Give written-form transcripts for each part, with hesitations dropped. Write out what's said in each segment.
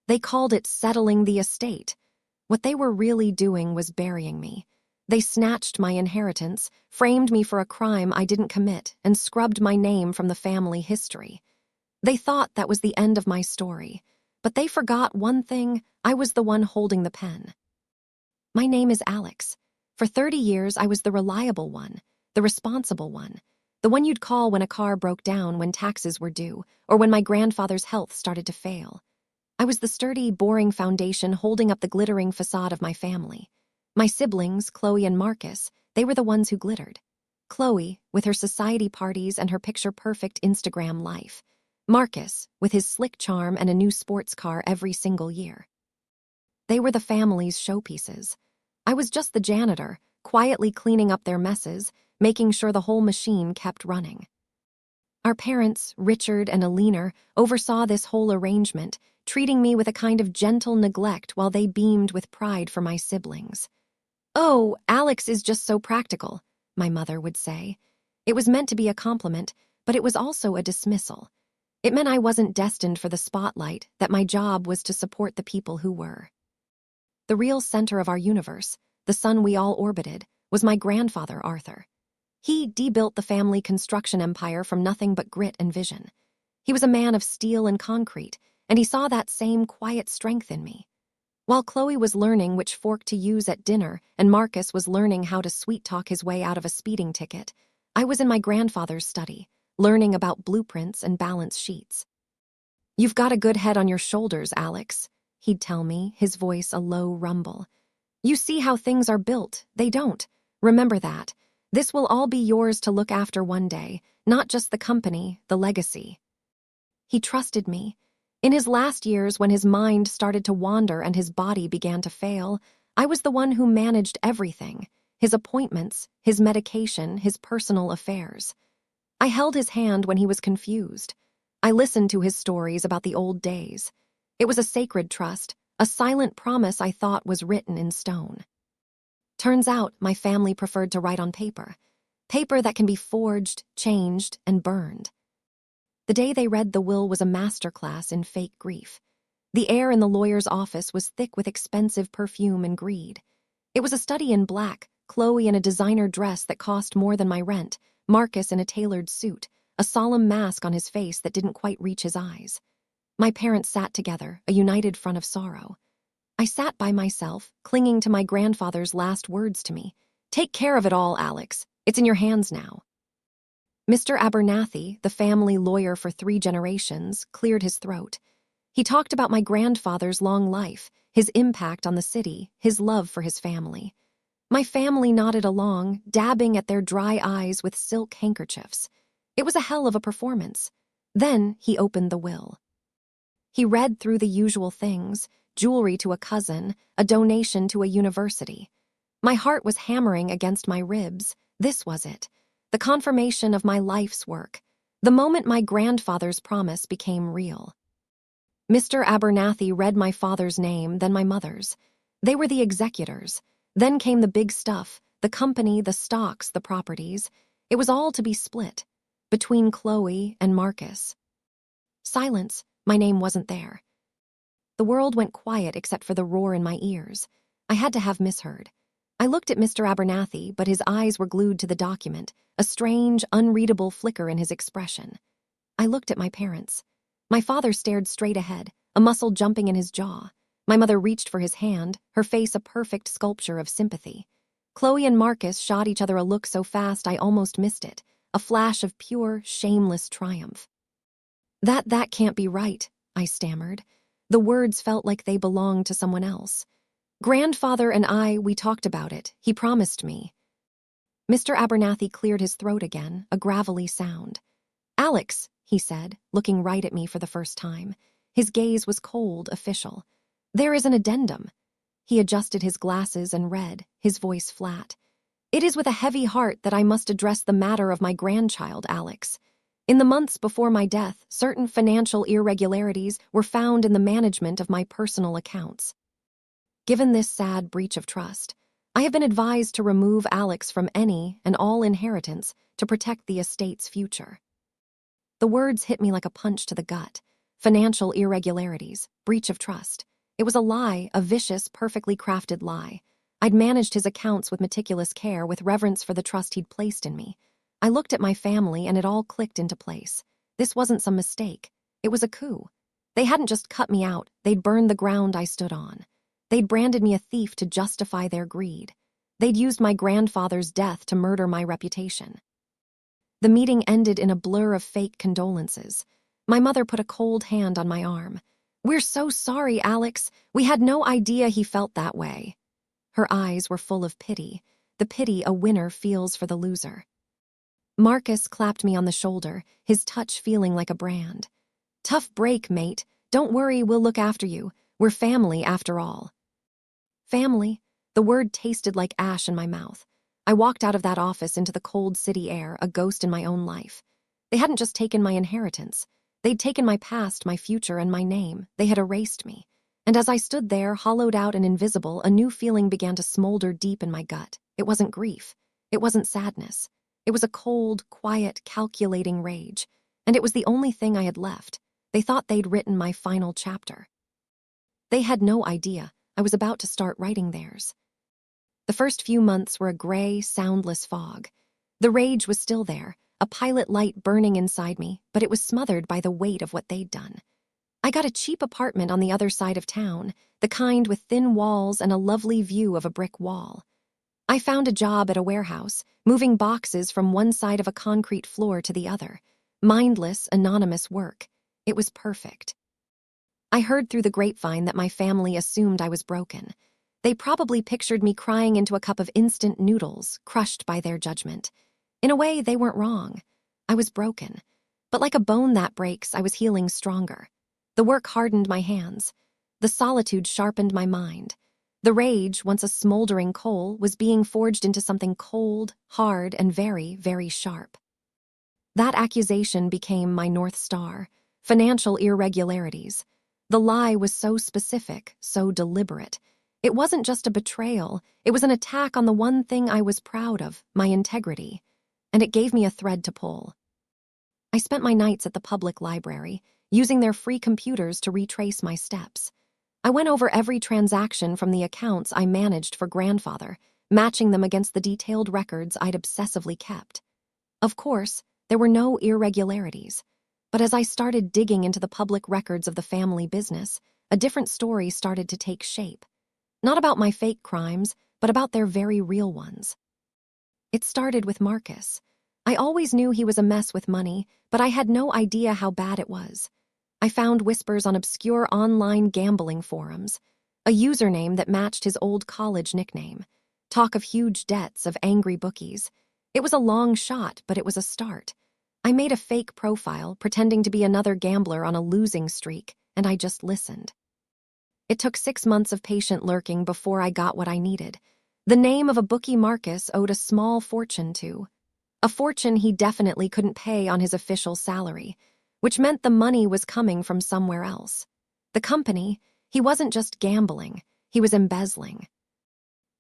They called it settling the estate. What they were really doing was burying me. They snatched my inheritance, framed me for a crime I didn't commit, and scrubbed my name from the family history. They thought that was the end of my story, but they forgot one thing: I was the one holding the pen. My name is Alex. For 30 years, I was the reliable one, the responsible one, the one you'd call when a car broke down, when taxes were due, or when my grandfather's health started to fail. I was the sturdy, boring foundation holding up the glittering facade of my family. My siblings, Chloe and Marcus, they were the ones who glittered. Chloe, with her society parties and her picture-perfect Instagram life. Marcus, with his slick charm and a new sports car every single year. They were the family's showpieces. I was just the janitor, quietly cleaning up their messes, making sure the whole machine kept running. Our parents, Richard and Alina, oversaw this whole arrangement, treating me with a kind of gentle neglect while they beamed with pride for my siblings. "Oh, Alex is just so practical," my mother would say. It was meant to be a compliment, but it was also a dismissal. It meant I wasn't destined for the spotlight, that my job was to support the people who were. The real center of our universe, the sun we all orbited, was my grandfather, Arthur. He debuilt the family construction empire from nothing but grit and vision. He was a man of steel and concrete, and he saw that same quiet strength in me. While Chloe was learning which fork to use at dinner and Marcus was learning how to sweet-talk his way out of a speeding ticket, I was in my grandfather's study, learning about blueprints and balance sheets. "You've got a good head on your shoulders, Alex," he'd tell me, his voice a low rumble. "You see how things are built, they don't. Remember that. This will all be yours to look after one day, not just the company, the legacy." He trusted me. In his last years, when his mind started to wander and his body began to fail, I was the one who managed everything: his appointments, his medication, his personal affairs. I held his hand when he was confused. I listened to his stories about the old days. It was a sacred trust, a silent promise I thought was written in stone. Turns out my family preferred to write on paper. Paper that can be forged, changed, and burned. The day they read the will was a masterclass in fake grief. The air in the lawyer's office was thick with expensive perfume and greed. It was a study in black, Chloe in a designer dress that cost more than my rent, Marcus in a tailored suit, a solemn mask on his face that didn't quite reach his eyes. My parents sat together, a united front of sorrow. I sat by myself, clinging to my grandfather's last words to me. "Take care of it all, Alex. It's in your hands now." Mr. Abernathy, the family lawyer for 3 generations, cleared his throat. He talked about my grandfather's long life, his impact on the city, his love for his family. My family nodded along, dabbing at their dry eyes with silk handkerchiefs. It was a hell of a performance. Then he opened the will. He read through the usual things: jewelry to a cousin, a donation to a university. My heart was hammering against my ribs. This was it. The confirmation of my life's work. The moment my grandfather's promise became real. Mr. Abernathy read my father's name, then my mother's. They were the executors. Then came the big stuff, the company, the stocks, the properties. It was all to be split between Chloe and Marcus. Silence. My name wasn't there. The world went quiet except for the roar in my ears. I had to have misheard. I looked at Mr. Abernathy, but his eyes were glued to the document, a strange, unreadable flicker in his expression. I looked at my parents. My father stared straight ahead, a muscle jumping in his jaw. My mother reached for his hand, her face a perfect sculpture of sympathy. Chloe and Marcus shot each other a look so fast I almost missed it, a flash of pure, shameless triumph. That can't be right," I stammered. The words felt like they belonged to someone else. "Grandfather and we talked about it. He promised me." Mr. Abernathy cleared his throat again, a gravelly sound. "Alex," he said, looking right at me for the first time. His gaze was cold, official. "There is an addendum." He adjusted his glasses and read, his voice flat. "It is with a heavy heart that I must address the matter of my grandchild, Alex. In the months before my death, certain financial irregularities were found in the management of my personal accounts. Given this sad breach of trust, I have been advised to remove Alex from any and all inheritance to protect the estate's future." The words hit me like a punch to the gut. financial irregularities, breach of trust. It was a lie, a vicious, perfectly crafted lie. I'd managed his accounts with meticulous care, with reverence for the trust he'd placed in me. I looked at my family and it all clicked into place. This wasn't some mistake. It was a coup. They hadn't just cut me out, they'd burned the ground I stood on. They'd branded me a thief to justify their greed. They'd used my grandfather's death to murder my reputation. The meeting ended in a blur of fake condolences. My mother put a cold hand on my arm. "We're so sorry, Alex. We had no idea he felt that way." Her eyes were full of pity, the pity a winner feels for the loser. Marcus clapped me on the shoulder, his touch feeling like a brand. "Tough break, mate. Don't worry, we'll look after you. We're family after all." Family? The word tasted like ash in my mouth. I walked out of that office into the cold city air, a ghost in my own life. They hadn't just taken my inheritance. They'd taken my past, my future, and my name. They had erased me. And as I stood there, hollowed out and invisible, a new feeling began to smolder deep in my gut. It wasn't grief. It wasn't sadness. It was a cold, quiet, calculating rage. And it was the only thing I had left. They thought they'd written my final chapter. They had no idea I was about to start writing theirs. The first few months were a gray, soundless fog. The rage was still there, a pilot light burning inside me, but it was smothered by the weight of what they'd done. I got a cheap apartment on the other side of town, the kind with thin walls and a lovely view of a brick wall. I found a job at a warehouse, moving boxes from one side of a concrete floor to the other. Mindless, anonymous work. It was perfect. I heard through the grapevine that my family assumed I was broken. They probably pictured me crying into a cup of instant noodles, crushed by their judgment. In a way, they weren't wrong. I was broken. But like a bone that breaks, I was healing stronger. The work hardened my hands. The solitude sharpened my mind. The rage, once a smoldering coal, was being forged into something cold, hard, and very, very sharp. That accusation became my North Star: financial irregularities. The lie was so specific, so deliberate. It wasn't just a betrayal, it was an attack on the one thing I was proud of, my integrity. And it gave me a thread to pull. I spent my nights at the public library, using their free computers to retrace my steps. I went over every transaction from the accounts I managed for grandfather, matching them against the detailed records I'd obsessively kept. Of course, there were no irregularities. But as I started digging into the public records of the family business, a different story started to take shape. Not about my fake crimes, but about their very real ones. It started with Marcus. I always knew he was a mess with money, but I had no idea how bad it was. I found whispers on obscure online gambling forums, a username that matched his old college nickname, talk of huge debts, of angry bookies. It was a long shot, but it was a start. I made a fake profile, pretending to be another gambler on a losing streak, and I just listened. It took 6 months of patient lurking before I got what I needed. The name of a bookie Marcus owed a small fortune to. A fortune he definitely couldn't pay on his official salary, which meant the money was coming from somewhere else. The company, he wasn't just gambling, he was embezzling.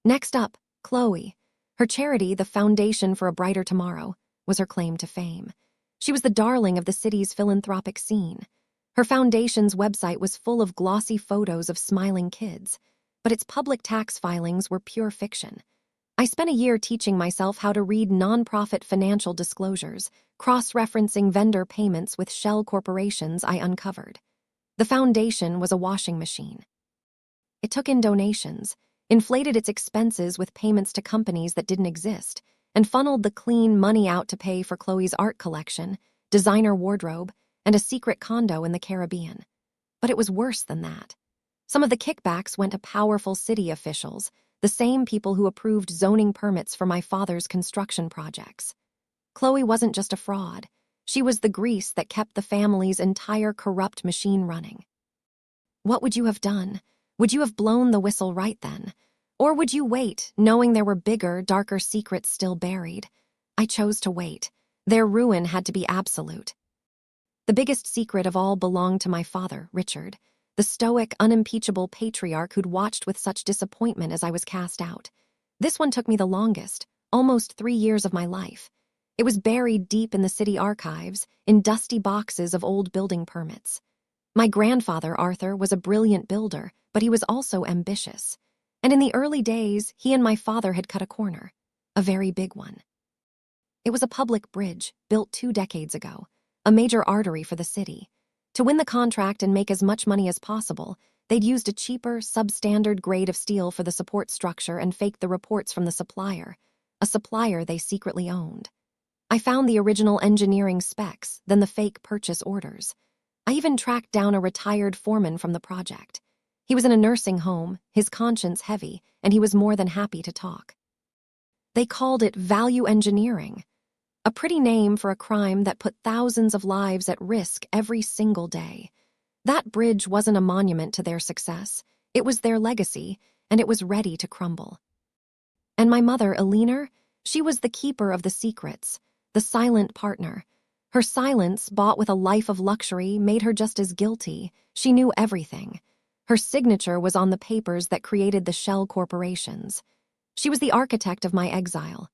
Next up, Chloe. Her charity, the Foundation for a Brighter Tomorrow, was her claim to fame. She was the darling of the city's philanthropic scene. Her foundation's website was full of glossy photos of smiling kids, but its public tax filings were pure fiction. I spent a year teaching myself how to read nonprofit financial disclosures, cross-referencing vendor payments with shell corporations I uncovered. The foundation was a washing machine. It took in donations, inflated its expenses with payments to companies that didn't exist, and funneled the clean money out to pay for Chloe's art collection, designer wardrobe, and a secret condo in the Caribbean. But it was worse than that. Some of the kickbacks went to powerful city officials, the same people who approved zoning permits for my father's construction projects. Chloe wasn't just a fraud. She was the grease that kept the family's entire corrupt machine running. What would you have done? Would you have blown the whistle right then? Or would you wait, knowing there were bigger, darker secrets still buried? I chose to wait. Their ruin had to be absolute. The biggest secret of all belonged to my father, Richard, the stoic, unimpeachable patriarch who'd watched with such disappointment as I was cast out. This one took me the longest, almost 3 years of my life. It was buried deep in the city archives, in dusty boxes of old building permits. My grandfather, Arthur, was a brilliant builder, but he was also ambitious. And in the early days, he and my father had cut a corner, a very big one. It was a public bridge, built 2 decades ago, a major artery for the city. To win the contract and make as much money as possible, they'd used a cheaper, substandard grade of steel for the support structure and faked the reports from the supplier, a supplier they secretly owned. I found the original engineering specs, then the fake purchase orders. I even tracked down a retired foreman from the project. He was in a nursing home, his conscience heavy, and he was more than happy to talk. They called it value engineering, a pretty name for a crime that put thousands of lives at risk every single day. That bridge wasn't a monument to their success. It was their legacy, and it was ready to crumble. And my mother, Eleanor, she was the keeper of the secrets, the silent partner. Her silence, bought with a life of luxury, made her just as guilty. She knew everything. Her signature was on the papers that created the shell corporations. She was the architect of my exile.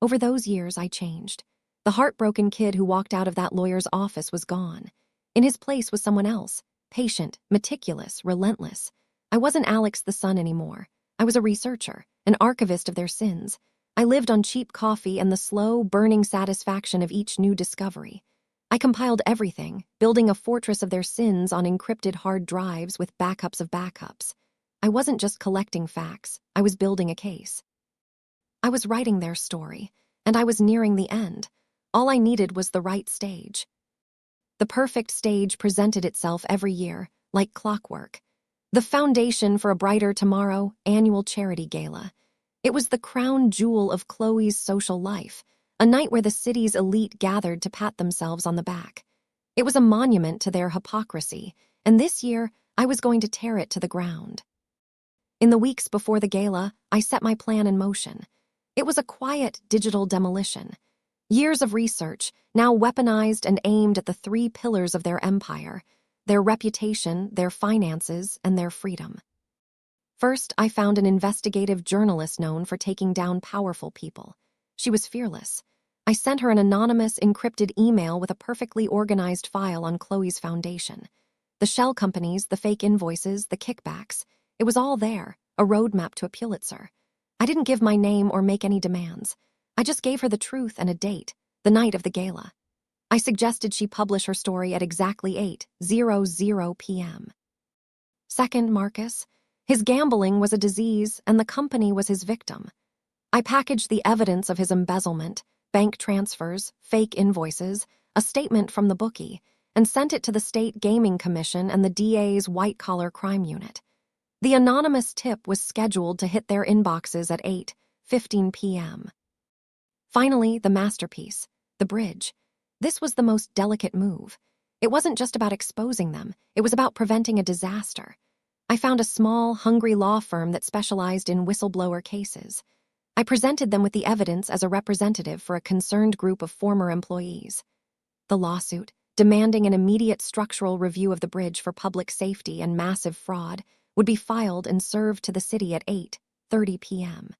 Over those years, I changed. The heartbroken kid who walked out of that lawyer's office was gone. In his place was someone else, patient, meticulous, relentless. I wasn't Alex the son anymore. I was a researcher, an archivist of their sins. I lived on cheap coffee and the slow, burning satisfaction of each new discovery. I compiled everything, building a fortress of their sins on encrypted hard drives with backups of backups. I wasn't just collecting facts, I was building a case. I was writing their story, and I was nearing the end. All I needed was the right stage. The perfect stage presented itself every year, like clockwork. The Foundation for a Brighter Tomorrow annual charity gala. It was the crown jewel of Chloe's social life, a night where the city's elite gathered to pat themselves on the back. It was a monument to their hypocrisy, and this year I was going to tear it to the ground. In the weeks before the gala, I set my plan in motion. It was a quiet digital demolition. Years of research, now weaponized and aimed at the 3 pillars of their empire: their reputation, their finances, and their freedom. First, I found an investigative journalist known for taking down powerful people. She was fearless. I sent her an anonymous, encrypted email with a perfectly organized file on Chloe's foundation. The shell companies, the fake invoices, the kickbacks, it was all there, a roadmap to a Pulitzer. I didn't give my name or make any demands. I just gave her the truth and a date, the night of the gala. I suggested she publish her story at exactly 8:00 p.m. Second, Marcus. His gambling was a disease, and the company was his victim. I packaged the evidence of his embezzlement, bank transfers, fake invoices, a statement from the bookie, and sent it to the State Gaming Commission and the DA's white-collar crime unit. The anonymous tip was scheduled to hit their inboxes at 8:15 p.m. Finally, the masterpiece, the bridge. This was the most delicate move. It wasn't just about exposing them, it was about preventing a disaster. I found a small, hungry law firm that specialized in whistleblower cases. I presented them with the evidence as a representative for a concerned group of former employees. The lawsuit, demanding an immediate structural review of the bridge for public safety and massive fraud, would be filed and served to the city at 8:30 p.m.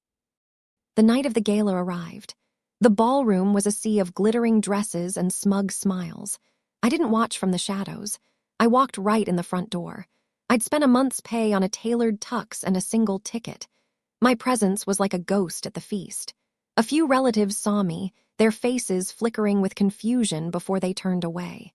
The night of the gala arrived. The ballroom was a sea of glittering dresses and smug smiles. I didn't watch from the shadows. I walked right in the front door. I'd spent a month's pay on a tailored tux and a single ticket. My presence was like a ghost at the feast. A few relatives saw me, their faces flickering with confusion before they turned away.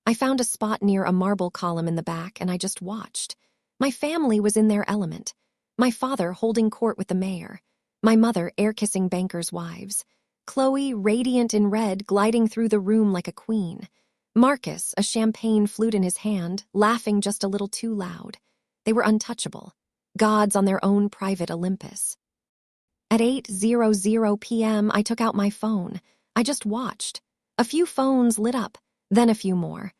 I found a spot near a marble column in the back, and I just watched. My family was in their element. My father holding court with the mayor. My mother air-kissing bankers' wives. Chloe, radiant in red, gliding through the room like a queen. Marcus, a champagne flute in his hand, laughing just a little too loud. They were untouchable, gods on their own private Olympus. At 8:00 p.m., I took out my phone. I just watched. A few phones lit up, then a few more.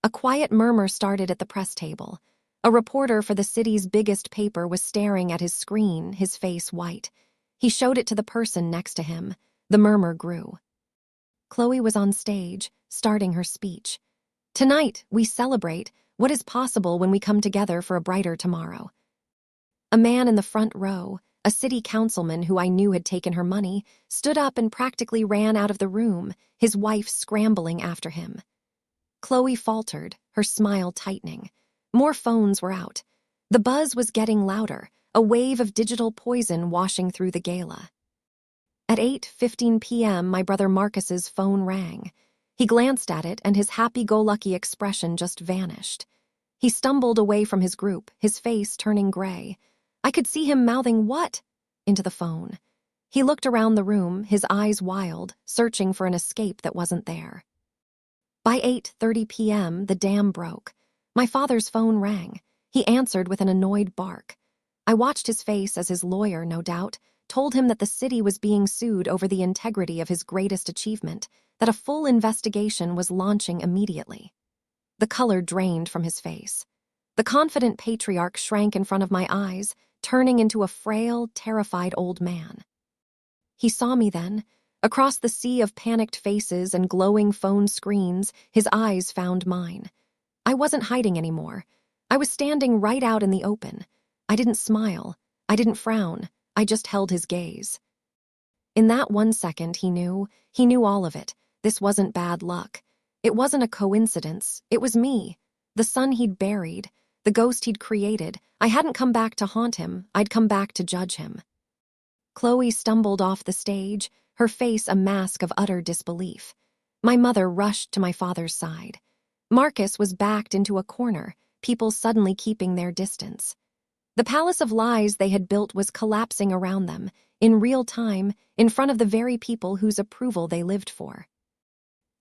A quiet murmur started at the press table. A reporter for the city's biggest paper was staring at his screen, his face white. He showed it to the person next to him. The murmur grew. Chloe was on stage, starting her speech. Tonight, we celebrate what is possible when we come together for a brighter tomorrow. A man in the front row, a city councilman who I knew had taken her money, stood up and practically ran out of the room, his wife scrambling after him. Chloe faltered, her smile tightening. More phones were out. The buzz was getting louder, a wave of digital poison washing through the gala. At 8:15 p.m., my brother Marcus's phone rang. He glanced at it, and his happy-go-lucky expression just vanished. He stumbled away from his group, his face turning gray. I could see him mouthing, "What?" into the phone. He looked around the room, his eyes wild, searching for an escape that wasn't there. By 8:30 p.m., the dam broke. My father's phone rang. He answered with an annoyed bark. I watched his face as his lawyer, no doubt, told him that the city was being sued over the integrity of his greatest achievement, that a full investigation was launching immediately. The color drained from his face. The confident patriarch shrank in front of my eyes, turning into a frail, terrified old man. He saw me then. Across the sea of panicked faces and glowing phone screens, his eyes found mine. I wasn't hiding anymore. I was standing right out in the open. I didn't smile. I didn't frown. I just held his gaze. In that 1 second, he knew all of it. This wasn't bad luck. It wasn't a coincidence. It was me. The son he'd buried, the ghost he'd created. I hadn't come back to haunt him. I'd come back to judge him. Chloe stumbled off the stage, her face a mask of utter disbelief. My mother rushed to my father's side. Marcus was backed into a corner, people suddenly keeping their distance. The palace of lies they had built was collapsing around them, in real time, in front of the very people whose approval they lived for.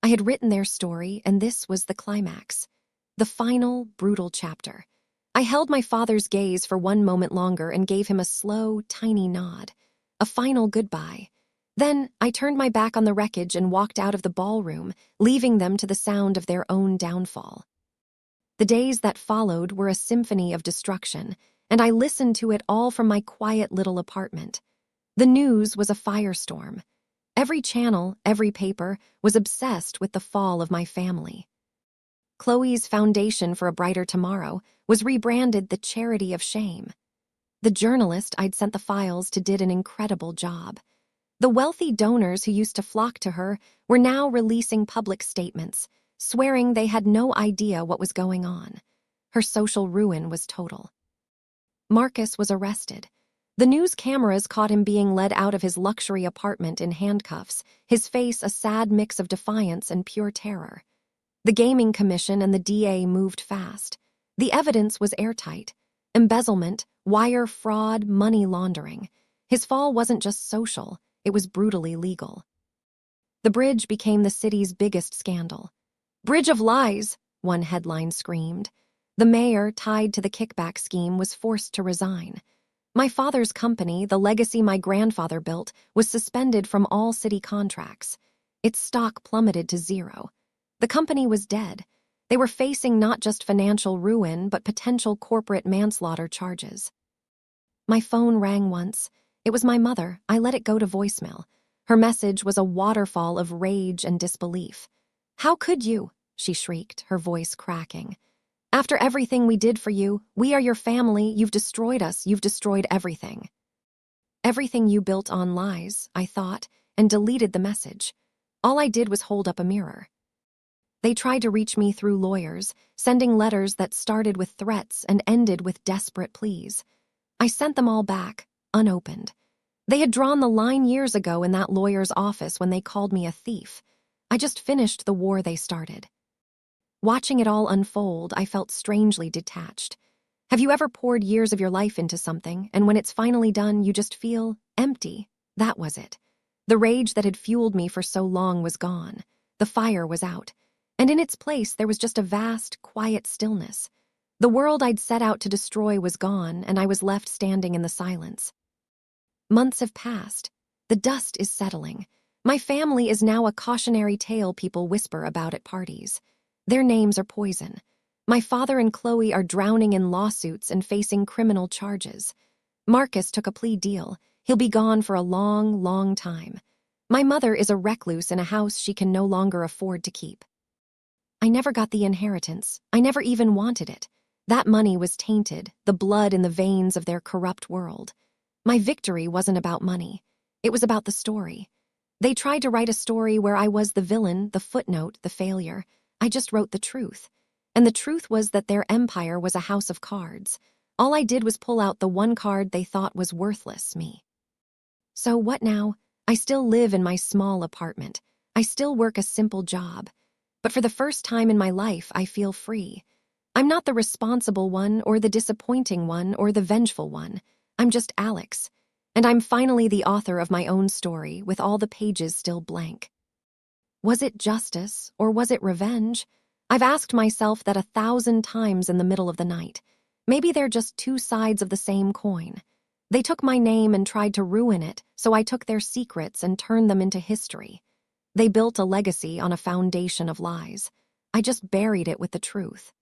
I had written their story, and this was the climax. The final, brutal chapter. I held my father's gaze for 1 moment longer and gave him a slow, tiny nod. A final goodbye. Then I turned my back on the wreckage and walked out of the ballroom, leaving them to the sound of their own downfall. The days that followed were a symphony of destruction, and I listened to it all from my quiet little apartment. The news was a firestorm. Every channel, every paper, was obsessed with the fall of my family. Chloe's Foundation for a Brighter Tomorrow was rebranded the Charity of Shame. The journalist I'd sent the files to did an incredible job. The wealthy donors who used to flock to her were now releasing public statements, swearing they had no idea what was going on. Her social ruin was total. Marcus was arrested. The news cameras caught him being led out of his luxury apartment in handcuffs, his face a sad mix of defiance and pure terror. The Gaming Commission and the DA moved fast. The evidence was airtight. Embezzlement, wire fraud, money laundering. His fall wasn't just social, it was brutally legal. The bridge became the city's biggest scandal. "Bridge of Lies," one headline screamed. The mayor, tied to the kickback scheme, was forced to resign. My father's company, the legacy my grandfather built, was suspended from all city contracts. Its stock plummeted to zero. The company was dead. They were facing not just financial ruin, but potential corporate manslaughter charges. My phone rang once. It was my mother. I let it go to voicemail. Her message was a waterfall of rage and disbelief. "How could you?" she shrieked, her voice cracking. "After everything we did for you, we are your family, you've destroyed us, you've destroyed everything." Everything you built on lies, I thought, and deleted the message. All I did was hold up a mirror. They tried to reach me through lawyers, sending letters that started with threats and ended with desperate pleas. I sent them all back, unopened. They had drawn the line years ago in that lawyer's office when they called me a thief. I just finished the war they started. Watching it all unfold, I felt strangely detached. Have you ever poured years of your life into something, and when it's finally done, you just feel empty? That was it. The rage that had fueled me for so long was gone. The fire was out. And in its place, there was just a vast, quiet stillness. The world I'd set out to destroy was gone, and I was left standing in the silence. Months have passed. The dust is settling. My family is now a cautionary tale people whisper about at parties. Their names are poison. My father and Chloe are drowning in lawsuits and facing criminal charges. Marcus took a plea deal. He'll be gone for a long, long time. My mother is a recluse in a house she can no longer afford to keep. I never got the inheritance. I never even wanted it. That money was tainted, the blood in the veins of their corrupt world. My victory wasn't about money. It was about the story. They tried to write a story where I was the villain, the footnote, the failure. I just wrote the truth. And the truth was that their empire was a house of cards. All I did was pull out the one card they thought was worthless, me. So what now? I still live in my small apartment. I still work a simple job. But for the first time in my life, I feel free. I'm not the responsible one or the disappointing one or the vengeful one. I'm just Alex. And I'm finally the author of my own story with all the pages still blank. Was it justice or was it revenge? I've asked myself that 1,000 times in the middle of the night. Maybe they're just two sides of the same coin. They took my name and tried to ruin it, so I took their secrets and turned them into history. They built a legacy on a foundation of lies. I just buried it with the truth.